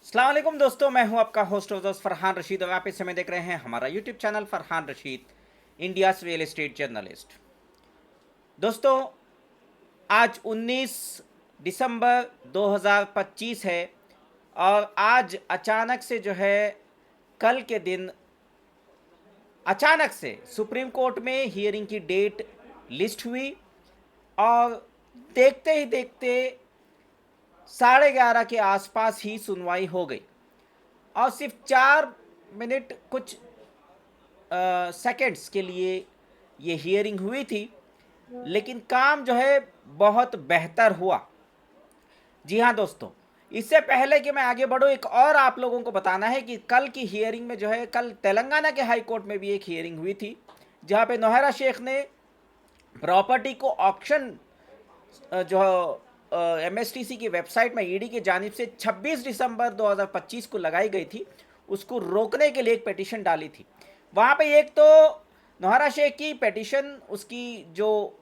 अस्सलाम वालेकुम दोस्तों, मैं हूं आपका होस्ट और दोस्त फरहान रशीद और आप इस समय देख रहे हैं हमारा YouTube channel Farhan Rashid, India's real estate journalist. दोस्तों, आज 19 दिसंबर 2025 है और आज अचानक से जो है कल के दिन अचानक से सुप्रीम कोर्ट में हियरिंग की डेट लिस्ट हुई और देखते ही देखते 11:30 के आसपास ही सुनवाई हो गई और सिर्फ 4 मिनट कुछ सेकंड्स के लिए ये हियरिंग हुई थी, लेकिन काम जो है बहुत बेहतर हुआ। जी हाँ दोस्तों, इससे पहले कि मैं आगे बढ़ूँ, एक और आप लोगों को बताना है कि कल की हियरिंग में जो है, कल तेलंगाना के हाई कोर्ट में भी एक हियरिंग हुई थी जहाँ पे नौहरा शेख ने प्रॉपर्टी को ऑक्शन जो एमएसटीसी की वेबसाइट में ईडी की जानिब से 26 दिसंबर 2025 को लगाई गई थी, उसको रोकने के लिए एक पिटीशन डाली थी। वहाँ पे एक तो नौहरा शेख की पिटीशन, उसकी जो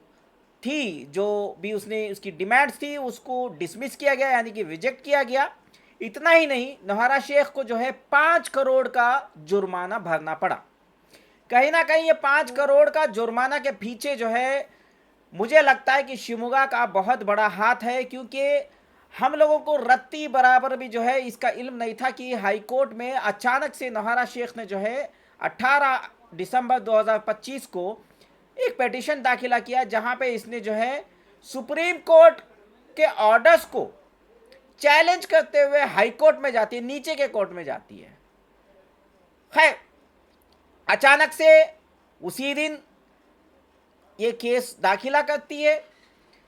थी, जो भी उसने उसकी डिमांड्स थी, उसको डिसमिस किया गया, यानी कि रिजेक्ट किया गया। इतना ही नहीं, नौहरा शेख को जो है 5 करोड़ का जुर्माना भरना पड़ा। कहीं ना कहीं ये 5 करोड़ का जुर्माना के पीछे जो है, मुझे लगता है कि शिवमोगा का बहुत बड़ा हाथ है, क्योंकि हम लोगों को रत्ती बराबर भी जो है इसका इल्म नहीं था कि हाई कोर्ट में अचानक से नौहरा शेख ने जो है 18 दिसंबर 2025 को एक पिटीशन दाखिला किया जहां पे इसने जो है सुप्रीम कोर्ट के ऑर्डर्स को चैलेंज करते हुए हाई कोर्ट में जाती है, नीचे के कोर्ट में जाती है। खैर, अचानक से उसी दिन ये केस दाखिला करती है,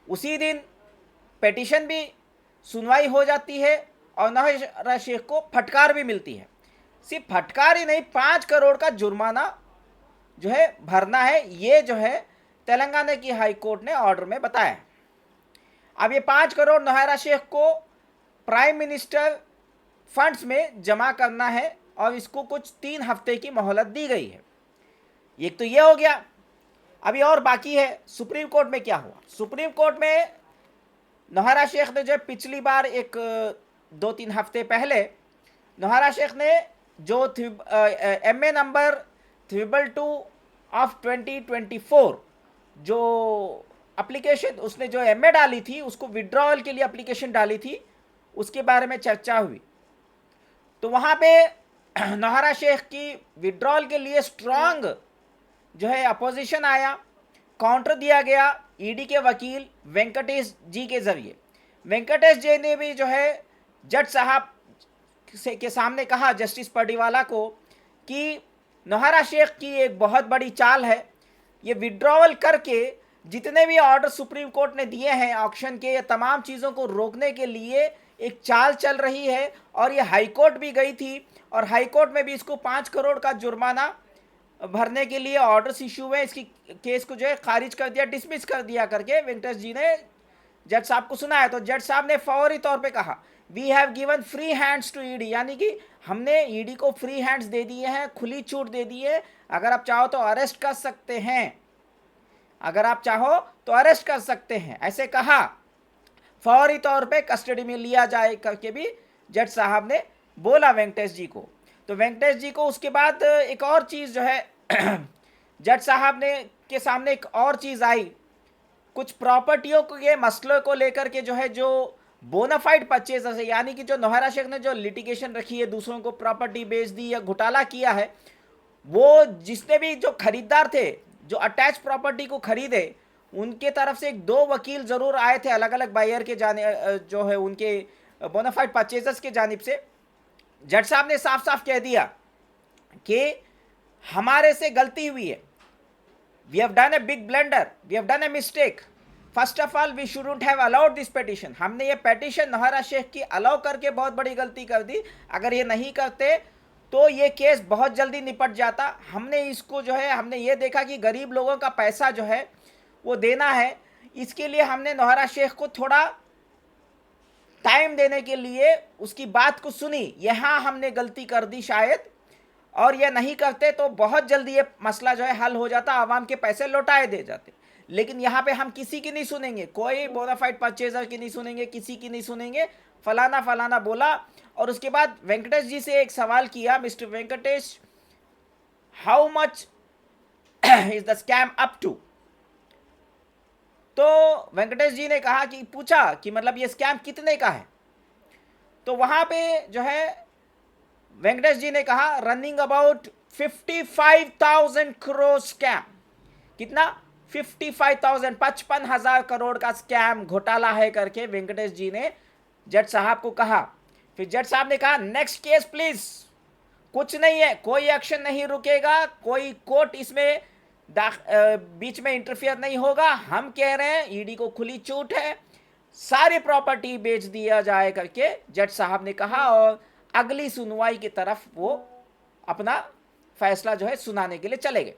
उसी दिन पिटीशन भी सुनवाई हो जाती है और नौहरा शेख को फटकार भी मिलती है। सिर्फ फटकार ही नहीं, 5 करोड़ का जुर्माना जो है भरना है, ये जो है तेलंगाना की हाई कोर्ट ने ऑर्डर में बताया है। अब ये 5 करोड़ नौहरा शेख को प्राइम मिनिस्टर फंड्स में जमा करना है और इसको कुछ 3 हफ्ते की मोहलत दी गई है। एक तो ये हो गया। अभी और बाकी है सुप्रीम कोर्ट में क्या हुआ। सुप्रीम कोर्ट में नौहरा शेख ने जो पिछली बार एक 2-3 हफ्ते पहले नौहरा शेख ने जो MA नंबर 222 ऑफ 2024 जो एप्लीकेशन उसने जो MA डाली थी, उसको विड्रॉल के लिए एप्लीकेशन डाली थी, उसके बारे में चर्चा हुई। तो वहाँ पे नौहरा शेख की विड्रॉल के लिए स्ट्रांग जो है अपोजिशन आया, काउंटर दिया गया ईडी के वकील वेंकटेश जी के जरिए। वेंकटेश जी ने भी जो है जज साहब के सामने कहा, जस्टिस पर्डीवाला को, कि नौहरा शेख की एक बहुत बड़ी चाल है, ये विड्रॉवल करके जितने भी ऑर्डर सुप्रीम कोर्ट ने दिए हैं ऑक्शन के, ये तमाम चीज़ों को रोकने के लिए एक चाल चल रही है। और ये हाई कोर्ट भी गई थी और हाई कोर्ट में भी इसको 5 करोड़ का जुर्माना भरने के लिए ऑर्डर्स इशू हुए। इसकी केस को जो है खारिज कर दिया, डिसमिस कर दिया करके वेंकटेश जी ने जज साहब को सुनाया। तो जज साहब ने फौरी तौर पे कहा, we have given free hands to ED, यानी कि हमने ईडी को फ्री हैंड्स दे दिए हैं, खुली छूट दे दी है। अगर आप चाहो तो अरेस्ट कर सकते हैं, अगर आप चाहो तो अरेस्ट कर सकते हैं, ऐसे कहा। फौरी तौर पे कस्टडी में लिया जाए करके भी जज साहब ने बोला वेंकटेश जी को। तो वेंकटेश जी को उसके बाद एक और चीज़ जो है जज साहब ने के सामने एक और चीज़ आई, कुछ प्रॉपर्टियों के मसलों को लेकर के जो है, जो बोनाफाइड परचेजर है, यानी कि जो नौहरा शेख ने जो लिटिगेशन रखी है, दूसरों को प्रॉपर्टी बेच दी या घोटाला किया है, वो जिसने भी जो खरीदार थे जो अटैच प्रॉपर्टी को खरीदे, उनके तरफ से 2 वकील ज़रूर आए थे अलग अलग बायर के जो है उनके बोनाफाइड परचेजर्स के जानिब से। जज साहब ने साफ साफ कह दिया कि हमारे से गलती हुई है, we have done a big blunder, we have done a mistake. First of all we shouldn't have allowed this petition, हमने ये पिटीशन नौहरा शेख की अलाउ करके बहुत बड़ी गलती कर दी। अगर ये नहीं करते तो ये केस बहुत जल्दी निपट जाता। हमने इसको जो है, हमने ये देखा कि गरीब लोगों का पैसा जो है वो देना है, इसके लिए हमने नौहरा शेख को थोड़ा टाइम देने के लिए उसकी बात को सुनी, यहाँ हमने गलती कर दी शायद, और ये नहीं करते तो बहुत जल्दी ये मसला जो है हल हो जाता, आवाम के पैसे लौटाए दे जाते। लेकिन यहाँ पे हम किसी की नहीं सुनेंगे, कोई बोनाफाइड परचेजर की नहीं सुनेंगे, किसी की नहीं सुनेंगे, फलाना फलाना बोला और उसके बाद वेंकटेश जी से एक सवाल किया, mister Venkatesh, how much is the scam up to. तो वेंकटेश जी ने कहा कि पूछा कि मतलब ये स्कैम कितने का है। तो वहां पे जो है वेंकटेश जी ने कहा रनिंग अबाउट 55,000 करोड़ स्कैम। कितना? 55,000, 55,000 करोड़ का स्कैम घोटाला है करके वेंकटेश जी ने जज साहब को कहा। फिर जज साहब ने कहा नेक्स्ट केस प्लीज। कुछ नहीं है, कोई एक्शन नहीं रुकेगा, कोई कोर्ट इसमें बीच में इंटरफियर नहीं होगा। हम कह रहे हैं ईडी को खुली छूट है, सारी प्रॉपर्टी बेच दिया जाए करके जज साहब ने कहा, और अगली सुनवाई की तरफ वो अपना फैसला जो है सुनाने के लिए चले गए।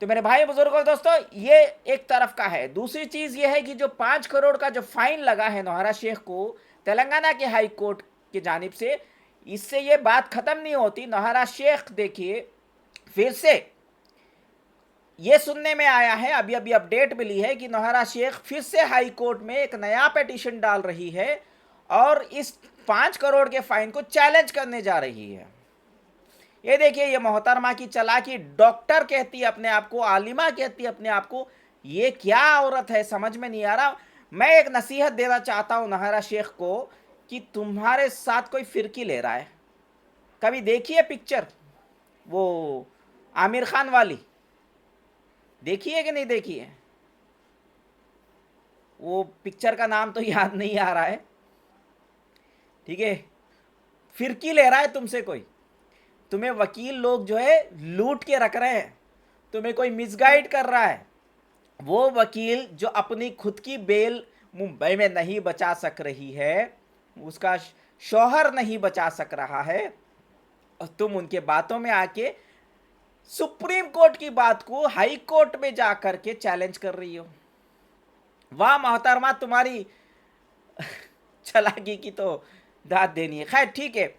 तो मेरे भाई बुजुर्गों दोस्तों, ये एक तरफ का है। दूसरी चीज ये है कि जो 5 करोड़ का जो फाइन लगा है नौहरा शेख को तेलंगाना के हाई कोर्ट की जानिब से, इससे ये बात खत्म नहीं होती। नौहरा शेख देखिए फिर से ये सुनने में आया है, अभी अभी अपडेट मिली है कि नौहरा शेख फिर से हाई कोर्ट में एक नया पिटीशन डाल रही है और इस 5 करोड़ के फाइन को चैलेंज करने जा रही है। ये देखिए, ये मोहतरमा की चालाकी। डॉक्टर कहती है अपने आप को, आलिमा कहती है अपने आप को, ये क्या औरत है समझ में नहीं आ रहा। मैं एक नसीहत देना चाहता हूं नौहरा शेख को कि तुम्हारे साथ कोई फिरकी ले रहा है। कभी देखिए पिक्चर वो आमिर खान वाली, देखिए कि नहीं देखिए? वो पिक्चर का नाम तो याद नहीं आ रहा है, ठीक है। फिरकी ले रहा है तुमसे कोई, तुम्हें वकील लोग जो है लूट के रख रहे हैं, तुम्हें कोई मिसगाइड कर रहा है। वो वकील जो अपनी खुद की बेल मुंबई में नहीं बचा सक रही है, उसका शौहर नहीं बचा सक रहा है, और तुम उनके बातों में आके सुप्रीम कोर्ट की बात को हाई कोर्ट में जाकर के चैलेंज कर रही हो। वाह मोहतरमा, तुम्हारी चालाकी की तो दाद देनी है। खैर ठीक है,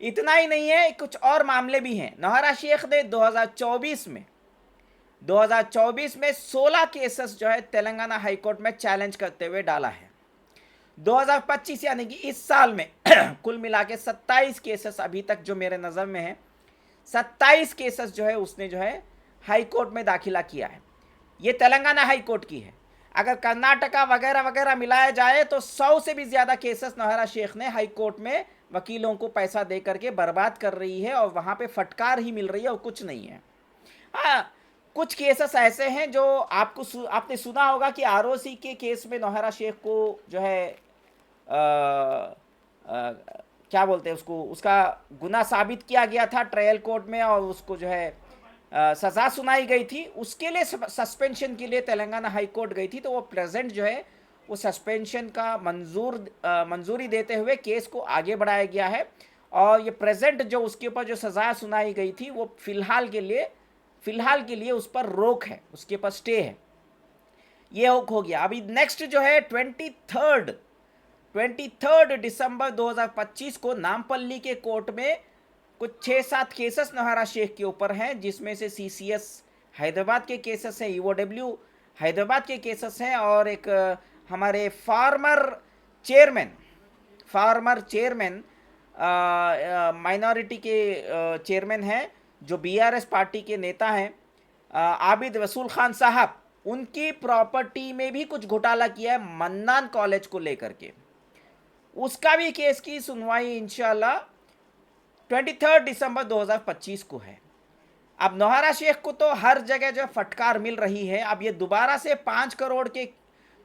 इतना ही नहीं है, कुछ और मामले भी हैं। नौहरा शेख ने 2024 में 16 केसेस जो है तेलंगाना हाई कोर्ट में चैलेंज करते हुए डाला है। 2025 यानी कि इस साल में कुल मिला के 27 केसेस अभी तक जो मेरे नज़र में है, 27 केसेस जो है उसने जो है हाई कोर्ट में दाखिला किया है। ये तेलंगाना हाई कोर्ट की है। अगर कर्नाटका वगैरह वगैरह मिलाया जाए तो 100 से भी ज़्यादा केसेस नौहरा शेख ने हाई कोर्ट में वकीलों को पैसा दे करके बर्बाद कर रही है, और वहाँ पे फटकार ही मिल रही है और कुछ नहीं है। हाँ, कुछ केसेस ऐसे हैं जो आपने सुना होगा कि आरओसी के केस में नौहरा शेख को जो है क्या बोलते हैं उसको, उसका गुनाह साबित किया गया था ट्रायल कोर्ट में, और उसको जो है सज़ा सुनाई गई थी। उसके लिए सस्पेंशन के लिए तेलंगाना हाई कोर्ट गई थी, तो वो प्रेजेंट जो है वो सस्पेंशन का मंजूरी देते हुए केस को आगे बढ़ाया गया है, और ये प्रेजेंट जो उसके ऊपर जो सज़ा सुनाई गई थी वो फिलहाल के लिए उस पर रोक है, उसके ऊपर स्टे है। ये हो गया। अभी नेक्स्ट जो है 23 दिसंबर 2025 को नामपल्ली के कोर्ट में कुछ 6-7 केसेस नौहरा शेख के ऊपर हैं, जिसमें से सीसीएस हैदराबाद के केसेस हैं, ईओडब्ल्यू हैदराबाद के केसेस हैं, और एक हमारे फार्मर चेयरमैन माइनॉरिटी के चेयरमैन हैं जो बीआरएस पार्टी के नेता हैं, आबिद रसूल खान साहब, उनकी प्रॉपर्टी में भी कुछ घोटाला किया है मन्नान कॉलेज को लेकर के। उसका भी केस की सुनवाई इंशाल्लाह 23 दिसंबर 2025 को है। अब नौहरा शेख को तो हर जगह जो फटकार मिल रही है। अब ये दोबारा से 5 करोड़ के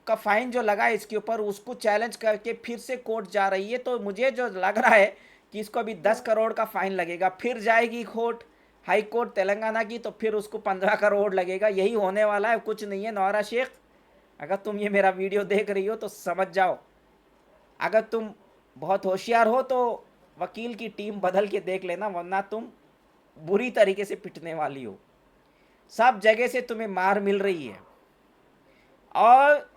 का फाइन जो लगा इसके ऊपर, उसको चैलेंज करके फिर से कोर्ट जा रही है। तो मुझे जो लग रहा है कि इसको अभी 10 करोड़ का फाइन लगेगा, फिर जाएगी कोर्ट, हाई कोर्ट तेलंगाना की, तो फिर उसको 15 करोड़ लगेगा। यही होने वाला है, कुछ नहीं है। नौहरा शेख, अगर तुम ये मेरा वीडियो देख रही हो तो समझ जाओ, अगर तुम बहुत होशियार हो तो वकील की टीम बदल के देख लेना, वरना तुम बुरी तरीके से पिटने वाली हो। सब जगह से तुम्हें मार मिल रही है, और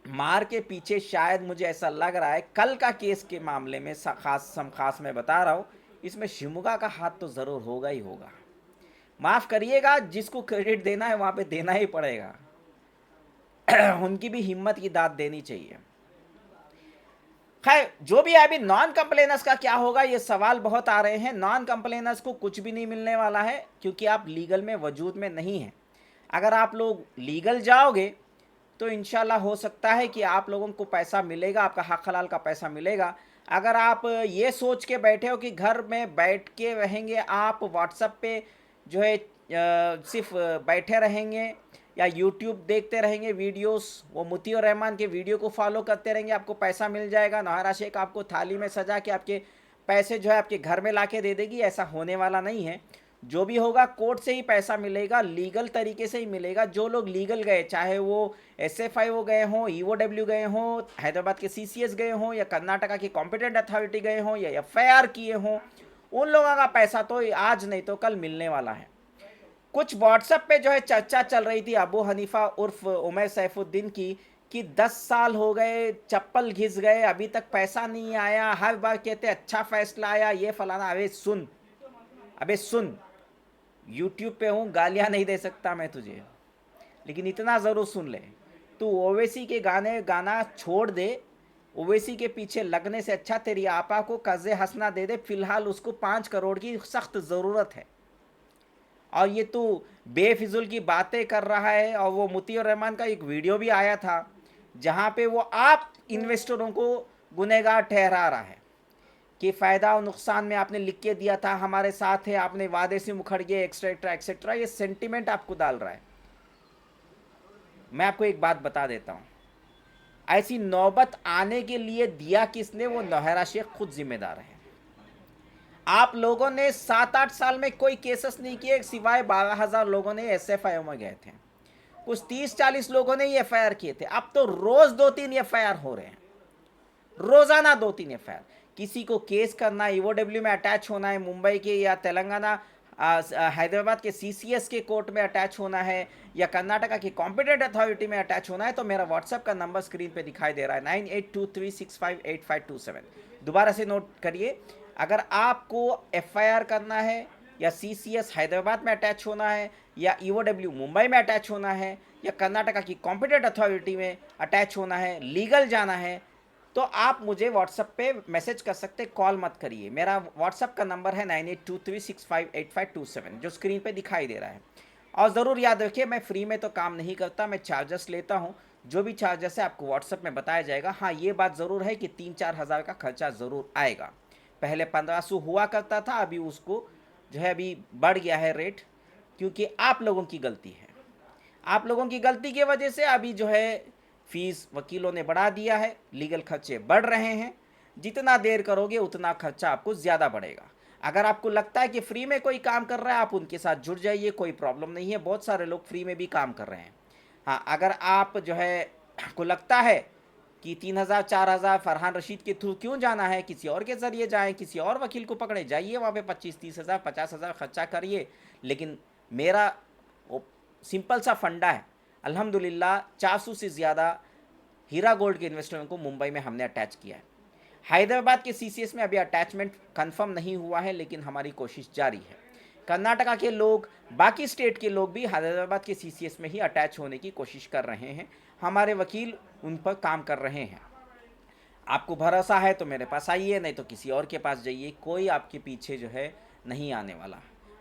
मार के पीछे शायद मुझे ऐसा लग रहा है कल का केस के मामले में खास मैं बता रहा हूँ, इसमें शिमुगा का हाथ तो ज़रूर होगा ही होगा। माफ़ करिएगा, जिसको क्रेडिट देना है वहाँ पे देना ही पड़ेगा। उनकी भी हिम्मत की दाद देनी चाहिए। खैर जो भी है, अभी नॉन कंप्लेनर्स का क्या होगा, ये सवाल बहुत आ रहे हैं। नॉन कंप्लेनर्स को कुछ भी नहीं मिलने वाला है, क्योंकि आप लीगल में वजूद में नहीं हैं। अगर आप लोग लीगल जाओगे तो इंशाल्लाह हो सकता है कि आप लोगों को पैसा मिलेगा, आपका हक हलाल का पैसा मिलेगा। अगर आप ये सोच के बैठे हो कि घर में बैठ के रहेंगे, आप व्हाट्सएप पे जो है सिर्फ बैठे रहेंगे या यूट्यूब देखते रहेंगे वीडियोस, वो मुती और रहमान के वीडियो को फॉलो करते रहेंगे, आपको पैसा मिल जाएगा, नौहरा शेख आपको थाली में सजा के आपके पैसे जो है आपके घर में ला के दे देगी, ऐसा होने वाला नहीं है। जो भी होगा कोर्ट से ही पैसा मिलेगा, लीगल तरीके से ही मिलेगा। जो लोग लीगल गए, चाहे वो SFIO गए हों, EOW गए हों, हैदराबाद के CCS गए हों, या कर्नाटका की कॉम्पिटेंट अथॉरिटी गए हों, या FIR किए हों, उन लोगों का पैसा तो आज नहीं तो कल मिलने वाला है। कुछ व्हाट्सएप पे जो है चर्चा चल रही थी अबू हनीफा उर्फ उमर सैफुद्दीन की, कि 10 साल हो गए, चप्पल घिस गए, अभी तक पैसा नहीं आया, हर बार कहते अच्छा फैसला आया, ये फलाना। अबे सुन, यूट्यूब पे हूँ, गालियाँ नहीं दे सकता मैं तुझे, लेकिन इतना ज़रूर सुन ले, तू ओवैसी के गाना छोड़ दे। ओवैसी के पीछे लगने से अच्छा तेरी आपा को कर्ज़े हंसना दे दे। फिलहाल उसको 5 करोड़ की सख्त ज़रूरत है, और ये तू बेफिजुल की बातें कर रहा है। और वो मुती और रहमान का एक वीडियो भी आया था जहाँ पे वो आप इन्वेस्टरों को गुनहगार ठहरा रहा है कि फ़ायदा और नुकसान में आपने लिख के दिया था, हमारे साथ है, आपने वादे से मुखर गए, एक्सेट्रा एक्सेट्रा। ये सेंटिमेंट आपको डाल रहा है। मैं आपको एक बात बता देता हूँ, ऐसी नौबत आने के लिए दिया किसने, वो नौहरा शेख खुद जिम्मेदार है। आप लोगों ने 7-8 साल में कोई केसेस नहीं किए, सिवाय 12,000 लोगों ने SFIO में गए थे, कुछ 30-40 लोगों ने ही FIR किए थे। अब तो रोज 2-3 FIR हो रहे हैं, रोजाना 2-3 FIR। किसी को केस करना है, EOW में अटैच होना है, मुंबई के या तेलंगाना हैदराबाद के CCS के कोर्ट में अटैच होना है, या कर्नाटका की कॉम्पिटेंट अथॉरिटी में अटैच होना है, तो मेरा व्हाट्सएप का नंबर स्क्रीन पे दिखाई दे रहा है, 9823658527। दोबारा से नोट करिए, अगर आपको FIR करना है, या CCS हैदराबाद में अटैच होना है, या EOW मुंबई में अटैच होना है, या कर्नाटका की कॉम्पिटेंट अथॉरिटी में अटैच होना है, लीगल जाना है, तो आप मुझे व्हाट्सएप पे मैसेज कर सकते, कॉल मत करिए। मेरा व्हाट्सएप का नंबर है 9823658527, जो स्क्रीन पे दिखाई दे रहा है। और ज़रूर याद रखिए, मैं फ्री में तो काम नहीं करता, मैं चार्जेस लेता हूँ। जो भी चार्जेस है आपको व्हाट्सएप में बताया जाएगा। हाँ, ये बात ज़रूर है कि 3-4 हज़ार का खर्चा ज़रूर आएगा। पहले 1500 हुआ करता था, अभी उसको जो है अभी बढ़ गया है रेट, क्योंकि आप लोगों की गलती है। आप लोगों की गलती की वजह से अभी जो है फीस वकीलों ने बढ़ा दिया है, लीगल खर्चे बढ़ रहे हैं। जितना देर करोगे उतना खर्चा आपको ज़्यादा बढ़ेगा। अगर आपको लगता है कि फ्री में कोई काम कर रहा है, आप उनके साथ जुड़ जाइए, कोई प्रॉब्लम नहीं है, बहुत सारे लोग फ्री में भी काम कर रहे हैं। हाँ, अगर आप जो है को लगता है कि 3,000 4,000 फरहान रशीद के थ्रू क्यों जाना है, किसी और के ज़रिए जाएं, किसी और वकील को पकड़े जाइए, वहाँ पे 25-30 हज़ार 50,000 खर्चा करिए। लेकिन मेरा वो सिंपल सा फंडा है, अल्हम्दुलिल्लाह 400 से ज़्यादा हीरा गोल्ड के इन्वेस्टरों को मुंबई में हमने अटैच किया है। हैदराबाद के CCS में अभी अटैचमेंट कंफर्म नहीं हुआ है, लेकिन हमारी कोशिश जारी है। कर्नाटका के लोग, बाकी स्टेट के लोग भी हैदराबाद के CCS में ही अटैच होने की कोशिश कर रहे हैं। हमारे वकील उन पर काम कर रहे हैं। आपको भरोसा है तो मेरे पास आइए, नहीं तो किसी और के पास जाइए। कोई आपके पीछे जो है नहीं आने वाला।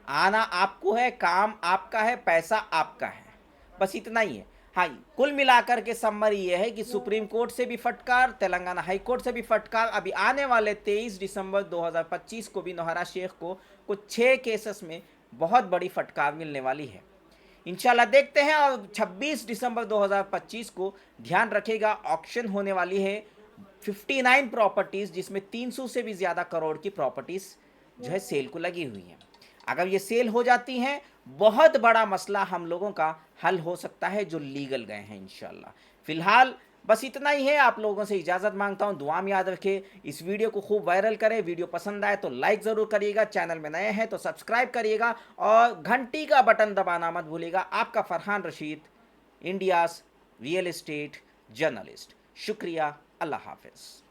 आना आपको है, काम आपका है, पैसा आपका है, बस इतना ही है। हाँ, कुल मिलाकर के समरी ये है कि सुप्रीम कोर्ट से भी फटकार, तेलंगाना हाई कोर्ट से भी फटकार, अभी आने वाले 23 दिसंबर 2025 को भी नौहरा शेख को कुछ 6 केसेस में बहुत बड़ी फटकार मिलने वाली है। इंशाल्लाह देखते हैं। और 26 दिसंबर 2025 को ध्यान रखेगा, ऑक्शन होने वाली है 59 प्रॉपर्टीज़, जिसमें 300 से भी ज़्यादा करोड़ की प्रॉपर्टीज़ जो है सेल को लगी हुई हैं। अगर ये सेल हो जाती हैं, बहुत बड़ा मसला हम लोगों का हल हो सकता है जो लीगल गए हैं इंशाल्लाह। फ़िलहाल बस इतना ही है। आप लोगों से इजाज़त मांगता हूँ, दुआ में याद रखें। इस वीडियो को खूब वायरल करें। वीडियो पसंद आए तो लाइक ज़रूर करिएगा, चैनल में नए हैं तो सब्सक्राइब करिएगा, और घंटी का बटन दबाना मत भूलिएगा। आपका Farhan Rashid, India's real estate journalist. शुक्रिया, अल्लाह हाफिज़।